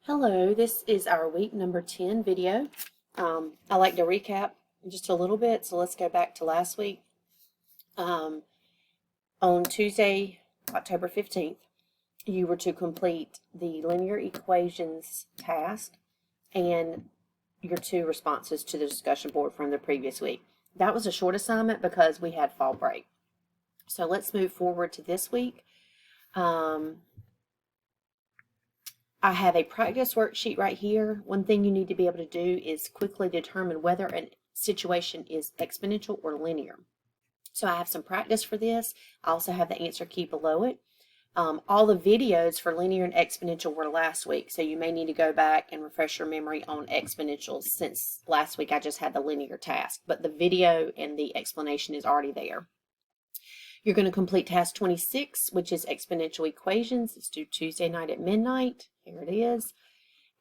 Hello, this is our week number 10 video. I like to recap just a little bit, so let's go back to last week. On Tuesday, October 15th, you were to complete the linear equations task and your two responses to the discussion board from the previous week. That was a short assignment because we had fall break. So let's move forward to this week. I have a practice worksheet right here. One thing you need to be able to do is quickly determine whether a situation is exponential or linear. So I have some practice for this. I also have the answer key below it. All the videos for linear and exponential were last week, so you may need to go back and refresh your memory on exponentials since last week I just had the linear task, but the video and the explanation is already there. You're going to complete task 26, which is exponential equations. It's due Tuesday night at midnight. Here it is.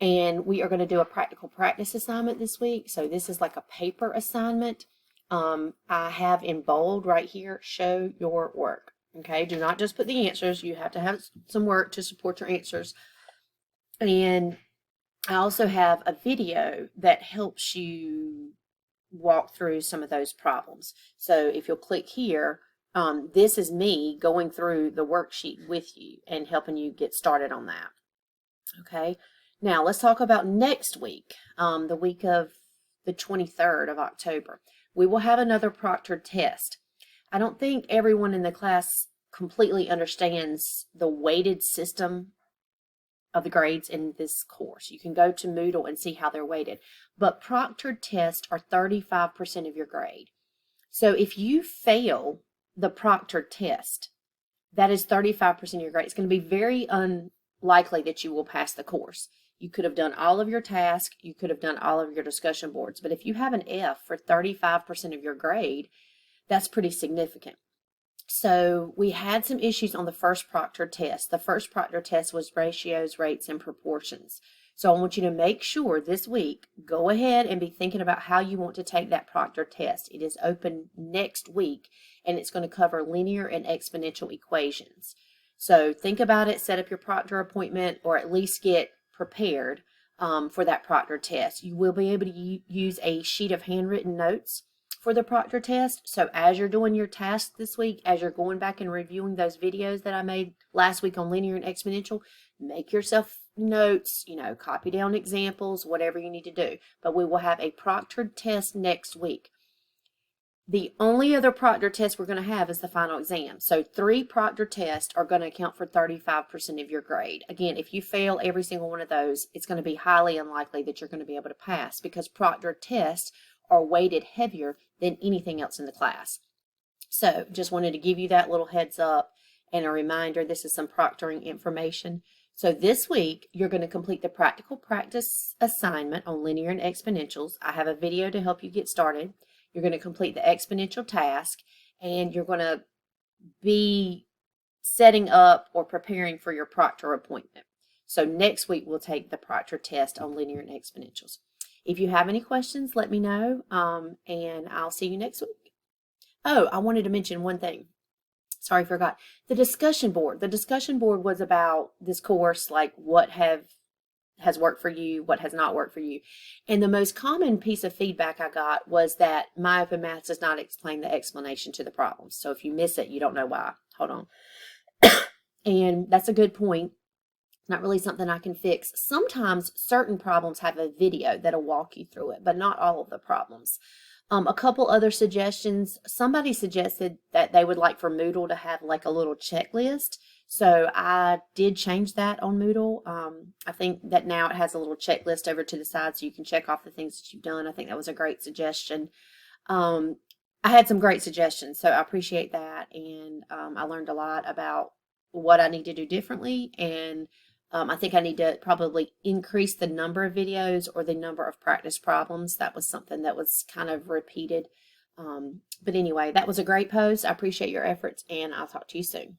And we are going to do a practical practice assignment this week. So this is like a paper assignment. I have in bold right here, show your work. Okay, do not just put the answers. You have to have some work to support your answers. And I also have a video that helps you walk through some of those problems. So if you'll click here, this is me going through the worksheet with you and helping you get started on that. Okay, now let's talk about next week, the week of the 23rd of October. We will have another proctored test. I don't think everyone in the class completely understands the weighted system of the grades in this course. You can go to Moodle and see how they're weighted, but proctored tests are 35% of your grade. So if you fail the proctored test, that is 35% of your grade. It's going to be very unlikely that you will pass the course. You could have done all of your tasks, you could have done all of your discussion boards, but if you have an F for 35% of your grade, that's pretty significant. So we had some issues on the first proctored test. The first proctored test was ratios, rates, and proportions. So I want you to make sure this week, go ahead and be thinking about how you want to take that proctored test. It is open next week, and it's going to cover linear and exponential equations. So think about it, set up your proctor appointment, or at least get prepared for that proctor test. You will be able to use a sheet of handwritten notes for the proctor test. So as you're doing your task this week, as you're going back and reviewing those videos that I made last week on linear and exponential, make yourself notes, copy down examples, whatever you need to do. But we will have a proctored test next week. The only other proctor test we're going to have is the final exam. So 3 proctor tests are going to account for 35% of your grade. Again, if you fail every single one of those, it's going to be highly unlikely that you're going to be able to pass because proctor tests are weighted heavier than anything else in the class. So just wanted to give you that little heads up and a reminder, this is some proctoring information. So this week, you're going to complete the practical practice assignment on linear and exponentials. I have a video to help you get started. You're going to complete the exponential task, and you're going to be setting up or preparing for your proctor appointment. So next week, we'll take the proctor test on linear and exponentials. If you have any questions, let me know, and I'll see you next week. Oh, I wanted to mention one thing. Sorry, I forgot. The discussion board. The discussion board was about this course, like what has worked for you, what has not worked for you. And the most common piece of feedback I got was that My Open Maths does not explain the explanation to the problems. So if you miss it, you don't know why. Hold on. And that's a good point. Not really something I can fix. Sometimes certain problems have a video that'll walk you through it, but not all of the problems. A couple other suggestions. Somebody suggested that they would like for Moodle to have like a little checklist. So I did change that on Moodle. I think that now it has a little checklist over to the side so you can check off the things that you've done. I think that was a great suggestion. I had some great suggestions, so I appreciate that. And I learned a lot about what I need to do differently. And I think I need to probably increase the number of videos or the number of practice problems. That was something that was kind of repeated. But anyway, that was a great post. I appreciate your efforts, and I'll talk to you soon.